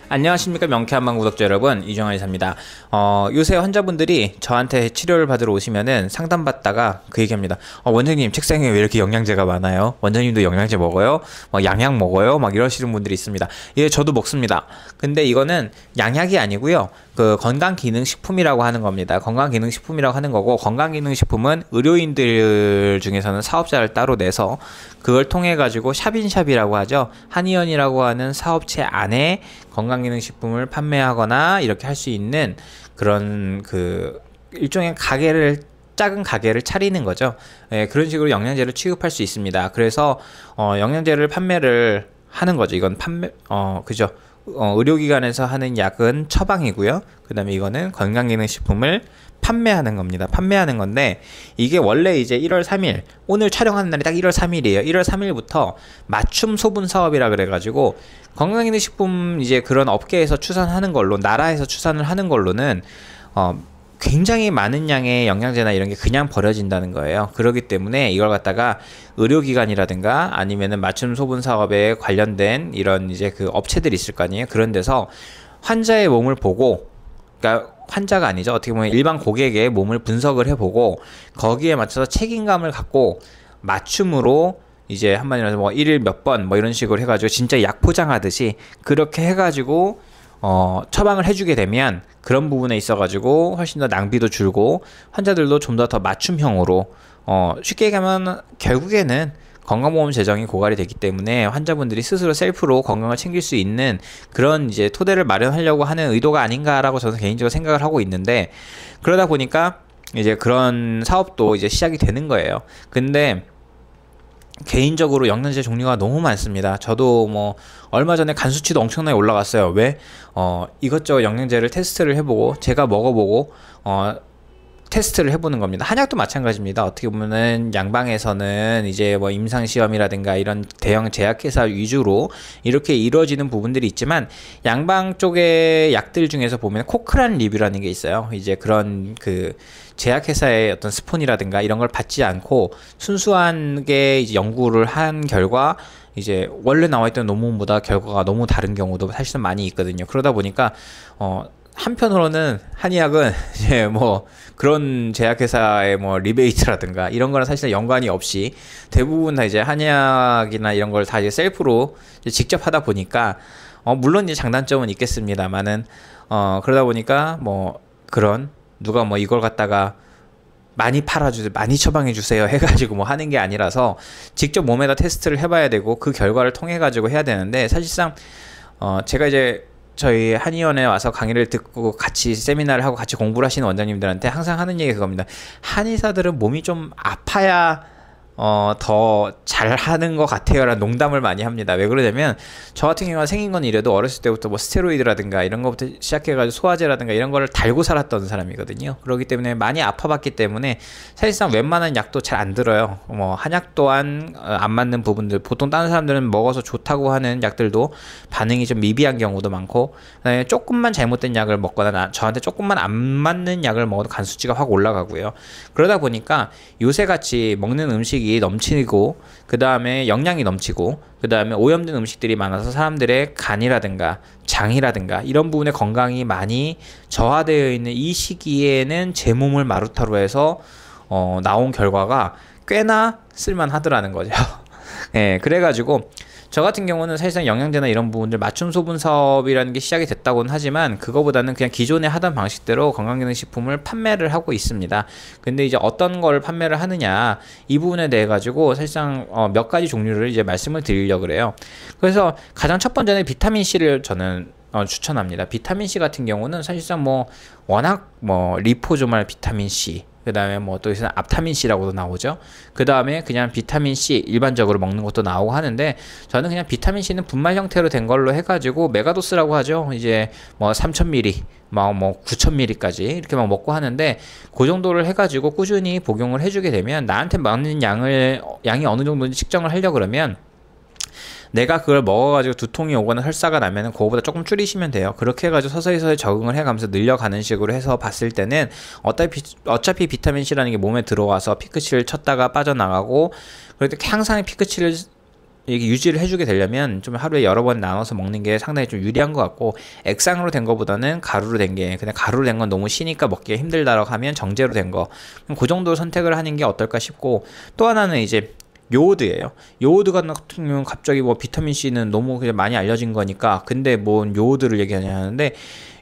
안녕하십니까, 명쾌한방 구독자 여러분, 이정환 의사입니다. 요새 환자분들이 저한테 치료를 받으러 오시면은 상담받다가 그 얘기합니다. 원장님, 책상에 왜 이렇게 영양제가 많아요? 원장님도 영양제 먹어요? 양약 먹어요? 막 이러시는 분들이 있습니다. 예, 저도 먹습니다. 근데 이거는 양약이 아니고요, 그 건강기능식품이라고 하는 겁니다. 건강기능식품이라고 하는 거고, 건강기능식품은 의료인들 중에서는 사업자를 따로 내서 그걸 통해 가지고 샵인샵이라고 하죠. 한의원이라고 하는 사업체 안에 건강기능식품을 판매하거나 이렇게 할 수 있는 그런 그 일종의 작은 가게를 차리는 거죠. 예, 그런 식으로 영양제를 취급할 수 있습니다. 그래서 영양제를 판매를 하는 거죠. 이건 그죠. 의료기관에서 하는 약은 처방이고요. 그 다음에 이거는 건강기능식품을 판매하는 겁니다. 판매하는 건데, 이게 원래 이제 1월 3일, 오늘 촬영하는 날이 딱 1월 3일이에요. 1월 3일부터 맞춤 소분 사업이라 그래가지고, 건강기능식품 이제 그런 업계에서 추산하는 걸로, 나라에서 추산을 하는 걸로는, 굉장히 많은 양의 영양제나 이런 게 그냥 버려진다는 거예요. 그렇기 때문에 이걸 갖다가 의료기관이라든가 아니면은 맞춤 소분 사업에 관련된 이런 이제 그 업체들이 있을 거 아니에요. 그런 데서 환자의 몸을 보고, 그러니까 환자가 아니죠. 어떻게 보면 일반 고객의 몸을 분석을 해보고 거기에 맞춰서 책임감을 갖고 맞춤으로 이제 한마디로 해서 뭐 1일 몇 번 뭐 이런 식으로 해가지고 진짜 약 포장하듯이 그렇게 해가지고 처방을 해주게 되면 그런 부분에 있어가지고 훨씬 더 낭비도 줄고 환자들도 좀 더 맞춤형으로 쉽게 얘기하면 결국에는 건강보험 재정이 고갈이 되기 때문에 환자분들이 스스로 셀프로 건강을 챙길 수 있는 그런 이제 토대를 마련하려고 하는 의도가 아닌가라고 저는 개인적으로 생각을 하고 있는데, 그러다 보니까 이제 그런 사업도 이제 시작이 되는 거예요. 근데 개인적으로 영양제 종류가 너무 많습니다. 저도 뭐 얼마 전에 간 수치도 엄청나게 올라갔어요. 왜? 이것저것 영양제를 테스트를 해보고 제가 먹어보고 테스트를 해보는 겁니다. 한약도 마찬가지입니다. 어떻게 보면은 양방에서는 이제 뭐 임상시험이라든가 이런 대형 제약회사 위주로 이렇게 이루어지는 부분들이 있지만, 양방 쪽의 약들 중에서 보면 코크란 리뷰라는 게 있어요. 이제 그런 그 제약회사의 어떤 스폰이라든가 이런 걸 받지 않고 순수하게 이제 연구를 한 결과 이제 원래 나와있던 논문보다 결과가 너무 다른 경우도 사실은 많이 있거든요. 그러다 보니까 한편으로는 한의학은 이제 뭐 그런 제약회사의 뭐 리베이트라든가 이런 거랑 사실 연관이 없이 대부분 다 이제 한의학이나 이런 걸 다 이제 셀프로 이제 직접 하다 보니까 물론 이제 장단점은 있겠습니다만은 그러다 보니까 뭐 그런 누가 뭐 이걸 갖다가 많이 팔아주세요, 많이 처방해주세요 해가지고 뭐 하는 게 아니라서 직접 몸에다 테스트를 해봐야 되고 그 결과를 통해가지고 해야 되는데, 사실상 제가 이제 저희 한의원에 와서 강의를 듣고 같이 세미나를 하고 같이 공부를 하시는 원장님들한테 항상 하는 얘기 그겁니다. 한의사들은 몸이 좀 아파야 더 잘하는 것 같아요 라는 농담을 많이 합니다. 왜 그러냐면 저 같은 경우가 생긴 건 이래도 어렸을 때부터 뭐 스테로이드라든가 이런 것부터 시작해가지고 소화제라든가 이런 거를 달고 살았던 사람이거든요. 그렇기 때문에 많이 아파봤기 때문에 사실상 웬만한 약도 잘 안 들어요. 뭐 한약 또한 안 맞는 부분들, 보통 다른 사람들은 먹어서 좋다고 하는 약들도 반응이 좀 미비한 경우도 많고, 그다음에 조금만 잘못된 약을 먹거나 저한테 조금만 안 맞는 약을 먹어도 간 수치가 확 올라가고요. 그러다 보니까 요새같이 먹는 음식이 넘치고 그 다음에 영양이 넘치고 그 다음에 오염된 음식들이 많아서 사람들의 간이라든가 장이라든가 이런 부분의 건강이 많이 저하되어 있는 이 시기에는 제 몸을 마루타로 해서 나온 결과가 꽤나 쓸만하더라는 거죠. 예, 그래가지고 저 같은 경우는 사실상 영양제나 이런 부분들 맞춤 소분 사업이라는 게 시작이 됐다고는 하지만 그거보다는 그냥 기존에 하던 방식대로 건강기능식품을 판매를 하고 있습니다. 근데 이제 어떤 걸 판매를 하느냐 이 부분에 대해 가지고 사실상 몇 가지 종류를 이제 말씀을 드리려고 그래요. 그래서 가장 첫 번째는 비타민C를 저는 추천합니다. 비타민C 같은 경우는 사실상 뭐 워낙 뭐 리포조말 비타민C, 그 다음에 뭐 또 있으면 앞타민C라고도 나오죠. 그 다음에 그냥 비타민C 일반적으로 먹는 것도 나오고 하는데, 저는 그냥 비타민C는 분말 형태로 된 걸로 해가지고 메가도스라고 하죠. 이제 뭐 3000ml, 뭐 9000ml까지 이렇게 막 먹고 하는데, 그 정도를 해가지고 꾸준히 복용을 해주게 되면 나한테 맞는 양이 어느 정도인지 측정을 하려고 그러면 내가 그걸 먹어가지고 두통이 오거나 설사가 나면은 그거보다 조금 줄이시면 돼요. 그렇게 해가지고 서서히 적응을 해가면서 늘려가는 식으로 해서 봤을 때는 어차피 비타민C라는 게 몸에 들어와서 피크치를 쳤다가 빠져나가고, 그래도 항상 피크치를 이게 유지를 해주게 되려면 좀 하루에 여러 번 나눠서 먹는 게 상당히 좀 유리한 것 같고, 액상으로 된 거보다는 가루로 된 게, 그냥 가루로 된 건 너무 시니까 먹기가 힘들다라고 하면 정제로 된 거, 그 정도 선택을 하는 게 어떨까 싶고, 또 하나는 이제 요오드예요. 요오드 같은 경우는 갑자기 뭐 비타민 C는 너무 그냥 많이 알려진 거니까, 근데 뭐 요오드를 얘기하냐 하는데,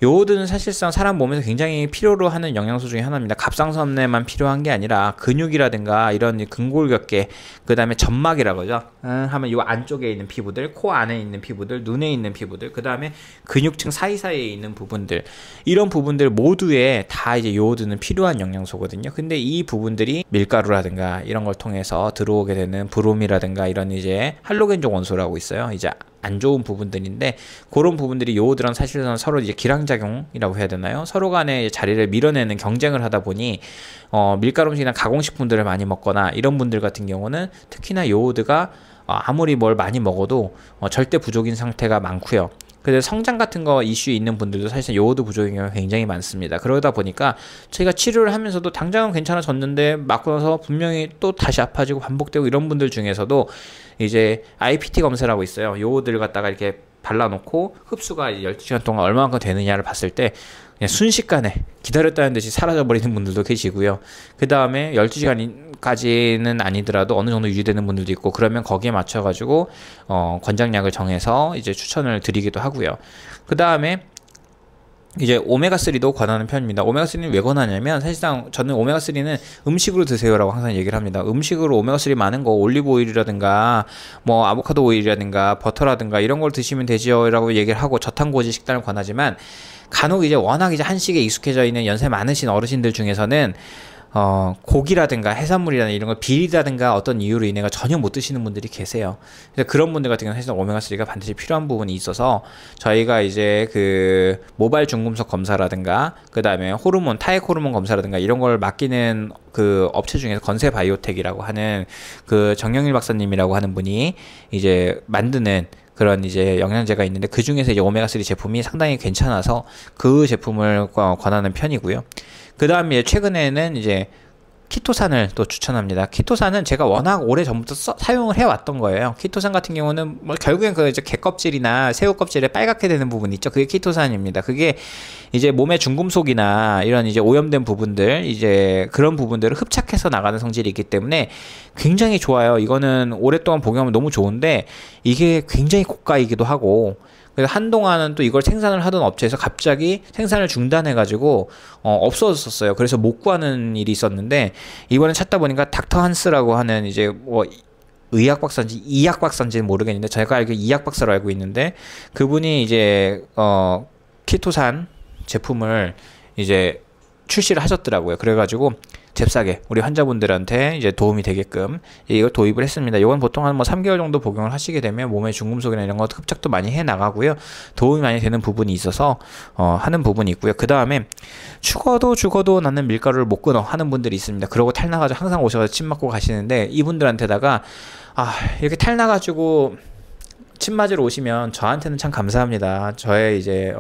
요오드는 사실상 사람 몸에서 굉장히 필요로 하는 영양소 중에 하나입니다. 갑상선에만 필요한 게 아니라 근육이라든가 이런 근골격계, 그 다음에 점막이라고 하죠. 하면 요 안쪽에 있는 피부들, 코 안에 있는 피부들, 눈에 있는 피부들, 그 다음에 근육층 사이사이에 있는 부분들, 이런 부분들 모두에 다 이제 요오드는 필요한 영양소거든요. 근데 이 부분들이 밀가루라든가 이런 걸 통해서 들어오게 되는 브롬이라든가 이런 이제 할로겐족 원소라고 있어요. 이제 안 좋은 부분들인데, 그런 부분들이 요오드랑 사실상 서로 이제 기량작용이라고 해야 되나요? 서로 간에 자리를 밀어내는 경쟁을 하다 보니 밀가루 음식이나 가공식품들을 많이 먹거나 이런 분들 같은 경우는 특히나 요오드가 아무리 뭘 많이 먹어도 절대 부족인 상태가 많고요. 그래서 성장 같은 거 이슈 있는 분들도 사실 요오드 부족인 경우가 굉장히 많습니다. 그러다 보니까 저희가 치료를 하면서도 당장은 괜찮아졌는데 맞고 나서 분명히 또 다시 아파지고 반복되고 이런 분들 중에서도 이제 IPT 검사라고 있어요. 요오드를 갖다가 이렇게 발라놓고 흡수가 12시간 동안 얼마만큼 되느냐를 봤을 때 그냥 순식간에 기다렸다는 듯이 사라져버리는 분들도 계시고요. 그 다음에 12시간까지는 아니더라도 어느 정도 유지되는 분들도 있고, 그러면 거기에 맞춰가지고 권장약을 정해서 이제 추천을 드리기도 하고요. 그 다음에 이제 오메가3도 권하는 편입니다. 오메가3는 왜 권하냐면, 사실상 저는 오메가3는 음식으로 드세요라고 항상 얘기를 합니다. 음식으로 오메가3 많은 거 올리브 오일이라든가 뭐 아보카도 오일이라든가 버터라든가 이런 걸 드시면 되지요 라고 얘기를 하고 저탄고지 식단을 권하지만, 간혹 이제 워낙 이제 한식에 익숙해져 있는 연세 많으신 어르신들 중에서는 고기라든가 해산물이라든가 이런 걸 비리다든가 어떤 이유로 인해 전혀 못 드시는 분들이 계세요. 그래서 그런 분들 같은 경우는 사실 오메가3가 반드시 필요한 부분이 있어서, 저희가 이제 그 모발 중금속 검사라든가 그 다음에 호르몬, 타액 호르몬 검사라든가 이런 걸 맡기는 그 업체 중에서 건세 바이오텍이라고 하는 그 정영일 박사님이라고 하는 분이 이제 만드는 그런 이제 영양제가 있는데, 그 중에서 이제 오메가3 제품이 상당히 괜찮아서 그 제품을 권하는 편이고요. 그 다음에 최근에는 이제 키토산을 또 추천합니다. 키토산은 제가 워낙 오래 전부터 사용을 해왔던 거예요. 키토산 같은 경우는 뭐 결국엔 그 이제 게 껍질이나 새우 껍질에 빨갛게 되는 부분이 있죠. 그게 키토산입니다. 그게 이제 몸의 중금속이나 이런 이제 오염된 부분들, 이제 그런 부분들을 흡착해서 나가는 성질이 있기 때문에 굉장히 좋아요. 이거는 오랫동안 복용하면 너무 좋은데, 이게 굉장히 고가이기도 하고, 그래서 한동안은 또 이걸 생산을 하던 업체에서 갑자기 생산을 중단해가지고 없어졌었어요. 그래서 못 구하는 일이 있었는데, 이번에 찾다 보니까 닥터 한스라고 하는 이제 뭐 의학 박사인지 이학 박사인지는 모르겠는데, 제가 알기로 이학 박사로 알고 있는데, 그분이 이제 키토산 제품을 이제 출시를 하셨더라고요. 그래가지고 잽싸게 우리 환자분들한테 이제 도움이 되게끔 이걸 도입을 했습니다. 이건 보통 한 뭐 3개월 정도 복용을 하시게 되면 몸의 중금속이나 이런 거 흡착도 많이 해 나가고요. 도움이 많이 되는 부분이 있어서 하는 부분이 있고요. 그 다음에 죽어도 나는 밀가루를 못 끊어 하는 분들이 있습니다. 그러고 탈 나가지고 항상 오셔서 침 맞고 가시는데, 이분들한테다가 이렇게 탈 나가지고 침 맞으러 오시면 저한테는 참 감사합니다. 저의 이제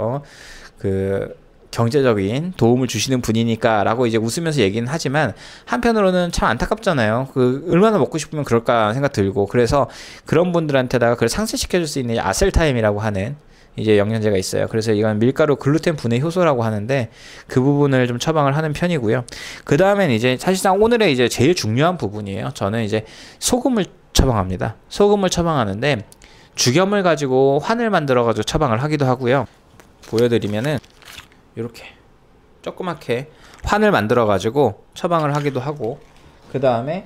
그 경제적인 도움을 주시는 분이니까 라고 이제 웃으면서 얘기는 하지만, 한편으로는 참 안타깝잖아요. 그 얼마나 먹고 싶으면 그럴까 생각 들고, 그래서 그런 분들한테다가 그걸 상쇄시켜 줄 수 있는 아셀타임이라고 하는 이제 영양제가 있어요. 그래서 이건 밀가루 글루텐 분해 효소라고 하는데, 그 부분을 좀 처방을 하는 편이고요. 그 다음엔 이제 사실상 오늘의 이제 제일 중요한 부분이에요. 저는 이제 소금을 처방합니다. 소금을 처방하는데, 죽염을 가지고 환을 만들어 가지고 처방을 하기도 하고요. 보여드리면은 이렇게 조그맣게 환을 만들어 가지고 처방을 하기도 하고, 그 다음에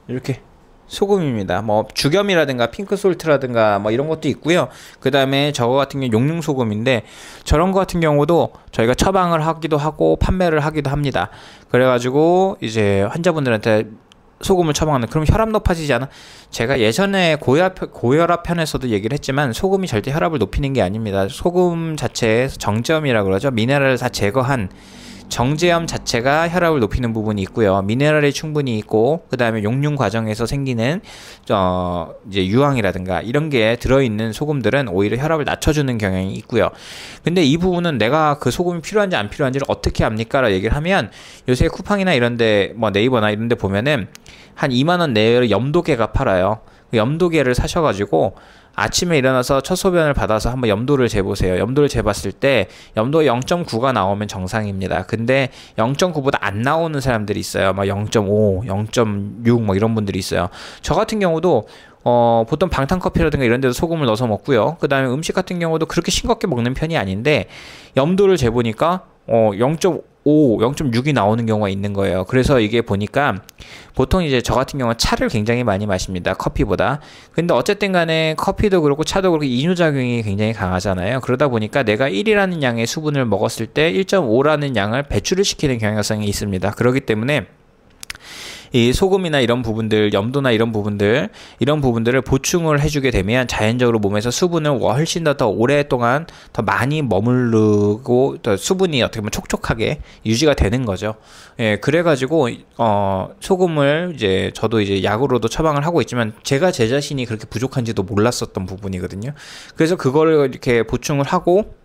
이렇게 소금입니다. 뭐 죽염이라든가 핑크솔트라든가 뭐 이런 것도 있고요. 그 다음에 저거 같은 경우 용융소금인데, 저런 거 같은 경우도 저희가 처방을 하기도 하고 판매를 하기도 합니다. 그래가지고 이제 환자분들한테 소금을 처방하는, 그럼 혈압 높아지지 않아? 제가 예전에 고혈압 편에서도 얘기를 했지만, 소금이 절대 혈압을 높이는 게 아닙니다. 소금 자체에 정제염이라고 그러죠. 미네랄을 다 제거한 정제염 자체가 혈압을 높이는 부분이 있고요. 미네랄이 충분히 있고, 그 다음에 용융 과정에서 생기는 이제 유황이라든가 이런 게 들어있는 소금들은 오히려 혈압을 낮춰주는 경향이 있고요. 근데 이 부분은 내가 그 소금이 필요한지 안 필요한지를 어떻게 압니까? 라고 얘기를 하면, 요새 쿠팡이나 이런데 뭐 네이버나 이런데 보면은 한 2만원 내외로 염도계가 팔아요. 그 염도계를 사셔가지고 아침에 일어나서 첫 소변을 받아서 한번 염도를 재보세요. 염도를 재봤을 때 염도가 0.9가 나오면 정상입니다. 근데 0.9보다 안 나오는 사람들이 있어요. 막 0.5, 0.6 뭐 이런 분들이 있어요. 저 같은 경우도 보통 방탄커피라든가 이런 데도 소금을 넣어서 먹고요. 그 다음에 음식 같은 경우도 그렇게 싱겁게 먹는 편이 아닌데 염도를 재보니까 0.5, 0.6이 나오는 경우가 있는 거예요. 그래서 이게 보니까 보통 이제 저 같은 경우는 차를 굉장히 많이 마십니다. 커피보다. 근데 어쨌든 간에 커피도 그렇고 차도 그렇고 이뇨작용이 굉장히 강하잖아요. 그러다 보니까 내가 1이라는 양의 수분을 먹었을 때 1.5라는 양을 배출을 시키는 경향성이 있습니다. 그렇기 때문에 이 소금이나 이런 부분들, 염도나 이런 부분들을 보충을 해주게 되면 자연적으로 몸에서 수분을 훨씬 더 오랫동안 더 많이 머무르고 더 수분이 어떻게 보면 촉촉하게 유지가 되는 거죠. 예, 그래가지고 소금을 이제 저도 이제 약으로도 처방을 하고 있지만 제가 제 자신이 그렇게 부족한지도 몰랐었던 부분이거든요. 그래서 그거를 이렇게 보충을 하고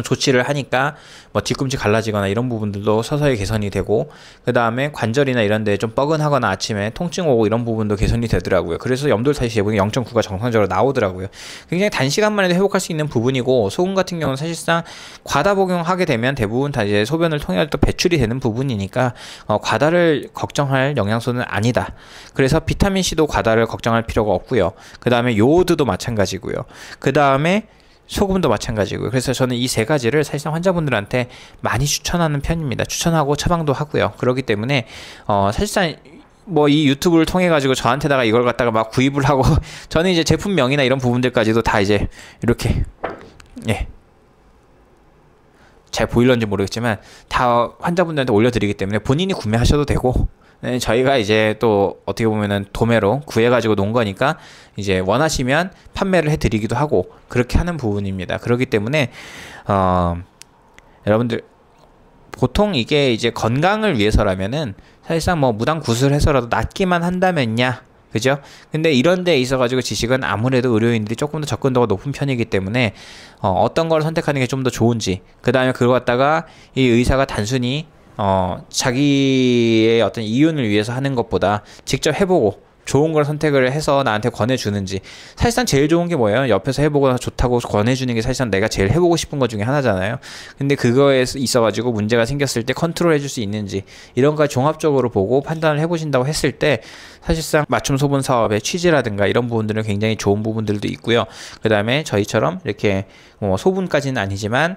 조치를 하니까 뭐 뒤꿈치 갈라지거나 이런 부분들도 서서히 개선이 되고, 그 다음에 관절이나 이런 데 좀 뻐근하거나 아침에 통증 오고 이런 부분도 개선이 되더라고요. 그래서 염도를 다시 재보니 0.9가 정상적으로 나오더라고요. 굉장히 단시간 만에도 회복할 수 있는 부분이고, 소금 같은 경우는 사실상 과다 복용하게 되면 대부분 다 이제 소변을 통해 또 배출이 되는 부분이니까 과다를 걱정할 영양소는 아니다. 그래서 비타민C도 과다를 걱정할 필요가 없고요. 그 다음에 요오드도 마찬가지고요. 그 다음에 소금도 마찬가지고요. 그래서 저는 이 세 가지를 사실상 환자분들한테 많이 추천하는 편입니다. 추천하고 처방도 하고요. 그렇기 때문에 사실상 뭐 이 유튜브를 통해 가지고 저한테다가 이걸 갖다가 막 구입을 하고 저는 이제 제품명이나 이런 부분들까지도 다 이제 이렇게 잘 보일런지 모르겠지만 다 환자분들한테 올려드리기 때문에 본인이 구매하셔도 되고, 저희가 이제 또 어떻게 보면은 도매로 구해가지고 놓은 거니까 이제 원하시면 판매를 해드리기도 하고 그렇게 하는 부분입니다. 그렇기 때문에 여러분들 보통 이게 이제 건강을 위해서라면은 사실상 뭐 무당 구술해서라도 낫기만 한다면야, 그죠? 근데 이런 데 있어가지고 지식은 아무래도 의료인들이 조금 더 접근도가 높은 편이기 때문에 어떤 걸 선택하는 게 좀 더 좋은지, 그 다음에 그걸 갖다가 이 의사가 단순히 자기의 어떤 이윤을 위해서 하는 것보다 직접 해보고 좋은 걸 선택을 해서 나한테 권해주는지, 사실상 제일 좋은 게 뭐예요? 옆에서 해보고 좋다고 권해주는 게 사실상 내가 제일 해보고 싶은 것 중에 하나잖아요. 근데 그거에 있어가지고 문제가 생겼을 때 컨트롤 해줄 수 있는지, 이런 거 종합적으로 보고 판단을 해보신다고 했을 때 사실상 맞춤 소분 사업의 취지라든가 이런 부분들은 굉장히 좋은 부분들도 있고요. 그 다음에 저희처럼 이렇게 소분까지는 아니지만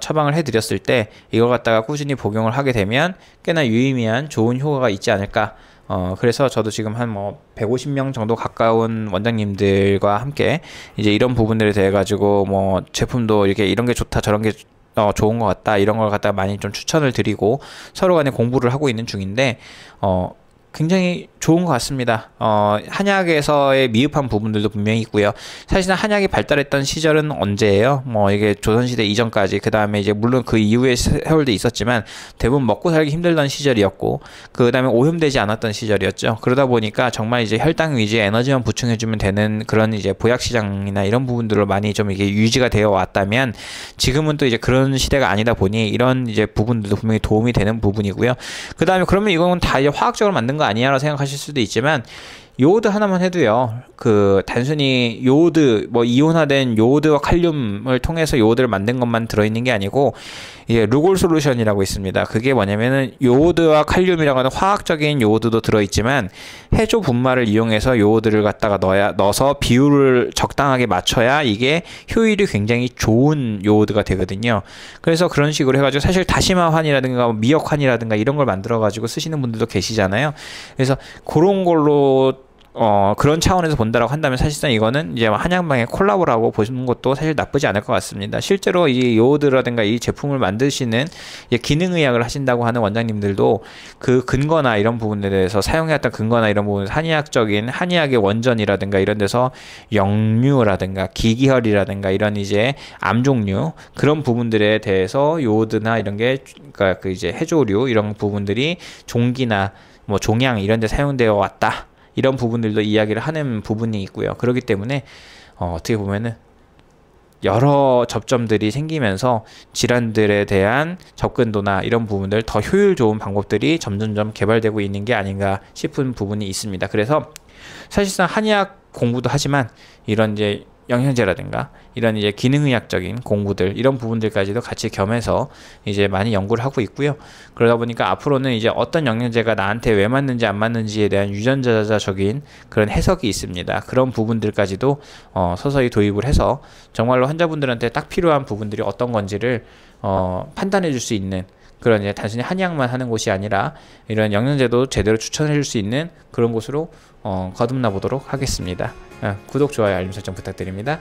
처방을 해드렸을 때 이걸 갖다가 꾸준히 복용을 하게 되면 꽤나 유의미한 좋은 효과가 있지 않을까. 그래서 저도 지금 한 150명 정도 가까운 원장님들과 함께 이제 이런 부분들에 대해 가지고 제품도 이렇게 이런 게 좋다, 저런 게 좋은 것 같다, 이런 걸 갖다가 많이 좀 추천을 드리고 서로 간에 공부를 하고 있는 중인데, 굉장히 좋은 것 같습니다. 한약에서의 미흡한 부분들도 분명히 있고요. 사실상 한약이 발달했던 시절은 언제예요? 이게 조선시대 이전까지, 그 다음에 이제 물론 그 이후의 세월도 있었지만 대부분 먹고 살기 힘들던 시절이었고, 그 다음에 오염되지 않았던 시절이었죠. 그러다 보니까 정말 이제 혈당 위주의 에너지만 보충해주면 되는 그런 이제 보약시장이나 이런 부분들로 많이 좀 이게 유지가 되어 왔다면, 지금은 또 이제 그런 시대가 아니다 보니 이런 이제 부분들도 분명히 도움이 되는 부분이고요. 그 다음에 그러면 이건 다 이제 화학적으로 만든 거 아니야라고 생각하실 수도 있지만, 요오드 하나만 해도요, 단순히 요오드, 이온화된 요오드와 칼륨을 통해서 요오드를 만든 것만 들어있는 게 아니고, 이게 루골 솔루션이라고 있습니다. 그게 뭐냐면은 요오드와 칼륨이라고 하는 화학적인 요오드도 들어있지만, 해조 분말을 이용해서 요오드를 갖다가 넣어서 비율을 적당하게 맞춰야 이게 효율이 굉장히 좋은 요오드가 되거든요. 그래서 그런 식으로 해가지고 사실 다시마환이라든가 미역환이라든가 이런 걸 만들어가지고 쓰시는 분들도 계시잖아요. 그래서 그런 걸로 그런 차원에서 본다라고 한다면 사실상 이거는 이제 한약방의 콜라보라고 보시는 것도 사실 나쁘지 않을 것 같습니다. 실제로 이 요오드라든가 이 제품을 만드시는 기능의학을 하신다고 하는 원장님들도 그 근거나 이런 부분에 대해서 사용해왔던 근거나 이런 부분, 한의학적인 한의학의 원전이라든가 이런 데서 역류라든가 기기혈이라든가 이런 이제 암 종류 그런 부분들에 대해서 요오드나 이런 게, 그러니까 그 이제 해조류 이런 부분들이 종기나 종양 이런 데 사용되어 왔다, 이런 부분들도 이야기를 하는 부분이 있고요. 그렇기 때문에 어떻게 보면은 여러 접점들이 생기면서 질환들에 대한 접근도나 이런 부분들, 더 효율 좋은 방법들이 점점점 개발되고 있는 게 아닌가 싶은 부분이 있습니다. 그래서 사실상 한의학 공부도 하지만 이런 이제 영양제라든가 이런 이제 기능의학적인 공부들 이런 부분들까지도 같이 겸해서 이제 많이 연구를 하고 있고요. 그러다 보니까 앞으로는 이제 어떤 영양제가 나한테 왜 맞는지 안 맞는지에 대한 유전자적인 그런 해석이 있습니다. 그런 부분들까지도 서서히 도입을 해서 정말로 환자분들한테 딱 필요한 부분들이 어떤 건지를 판단해 줄 수 있는 그런 이제 단순히 한의학만 하는 곳이 아니라 이런 영양제도 제대로 추천해 줄 수 있는 그런 곳으로 거듭나 보도록 하겠습니다. 구독, 좋아요, 알림 설정 부탁드립니다.